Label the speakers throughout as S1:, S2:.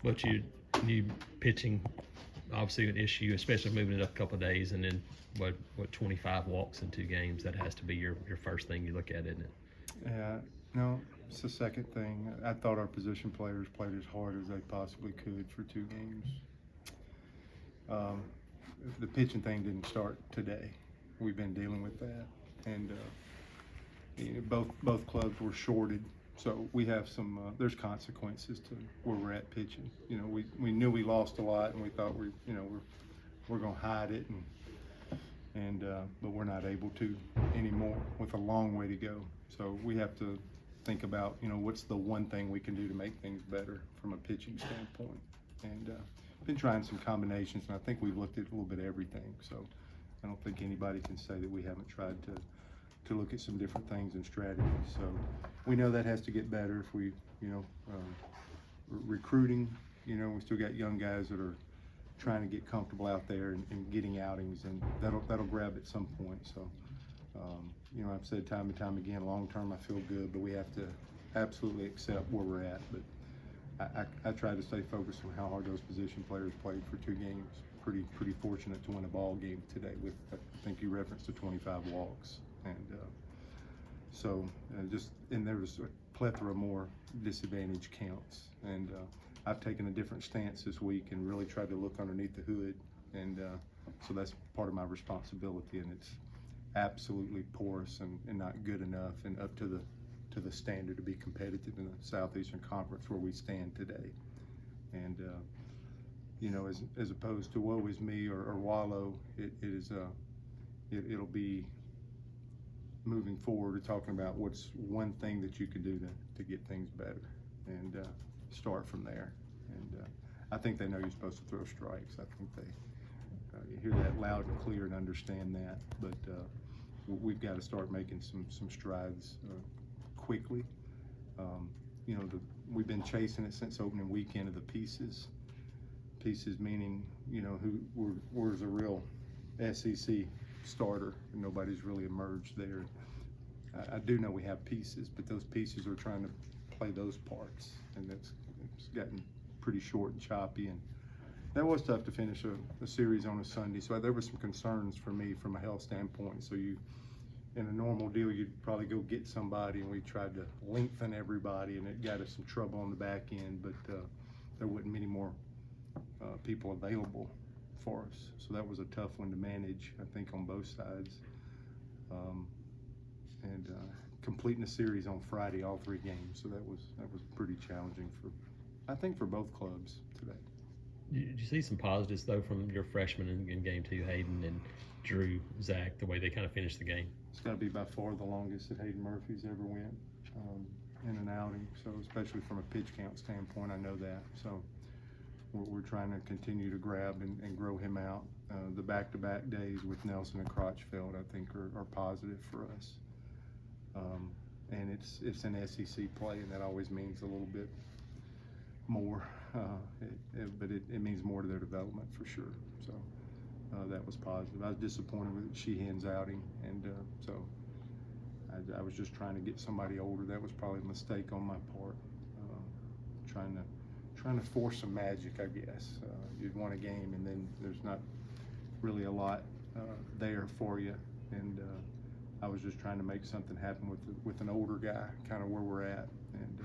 S1: But you pitching, obviously an issue, especially moving it up a couple of days, and then what 25 walks in 2 games. That has to be your first thing you look at, isn't it?
S2: Yeah, no, it's the second thing. I thought our position players played as hard as they possibly could for 2 games. The pitching thing didn't start today. We've been dealing with that, and both clubs were shorted, so we have some. There's consequences to where we're at pitching. We knew we lost a lot, and we thought we're going to hide it, but we're not able to anymore with a long way to go. So we have to think about what's the one thing we can do to make things better from a pitching standpoint, and been trying some combinations, and I think we've looked at a little bit of everything. So I don't think anybody can say that we haven't tried to look at some different things and strategies. So we know that has to get better. If we recruiting, we still got young guys that are trying to get comfortable out there and getting outings, and that'll grab at some point. So I've said time and time again, long term I feel good, but we have to absolutely accept where we're at. But I try to stay focused on how hard those position players played for 2 games. Pretty fortunate to win a ball game today with, I think you referenced, the 25 walks, and and there was a plethora more disadvantage counts, and I've taken a different stance this week and really tried to look underneath the hood, and so that's part of my responsibility, and it's absolutely porous and not good enough and up to the standard to be competitive in the Southeastern Conference where we stand today. And as opposed to woe is me or wallow, it'll be moving forward to talking about what's one thing that you can do to get things better, and start from there. And I think they know you're supposed to throw strikes. I think they hear that loud and clear and understand that, but we've got to start making some strides quickly. We've been chasing it since opening weekend of the pieces. Pieces meaning, where's a real SEC starter, and nobody's really emerged there. I do know we have pieces, but those pieces are trying to play those parts, and it's gotten pretty short and choppy, and that was tough to finish a series on a Sunday. So there were some concerns for me from a health standpoint. So in a normal deal, you'd probably go get somebody, and we tried to lengthen everybody, and it got us some trouble on the back end, but there wasn't many more people available for us. So that was a tough one to manage, I think, on both sides. And completing the series on Friday, all 3 games. So that was pretty challenging for both clubs today.
S1: Did you see some positives though from your freshmen in game 2, Hayden and Drew, Zach, the way they kind of finished the game?
S2: It's got to be by far the longest that Hayden Murphy's ever went in an outing. So especially from a pitch count standpoint, I know that. So we're trying to continue to grab and grow him out. The back-to-back days with Nelson and Crotchfield, I think, are positive for us. And it's an SEC play, and that always means a little bit more, but it means more to their development for sure. So that was positive. I was disappointed with Sheehan's outing, and so I was just trying to get somebody older. That was probably a mistake on my part, trying to force some magic, I guess. You'd won a game, and then there's not really a lot there for you, and I was just trying to make something happen with an older guy, kind of where we're at, and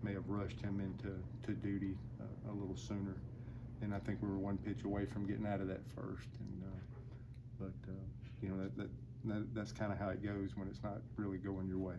S2: may have rushed him into duty a little sooner. And I think we were 1 pitch away from getting out of that first. And that's kind of how it goes when it's not really going your way.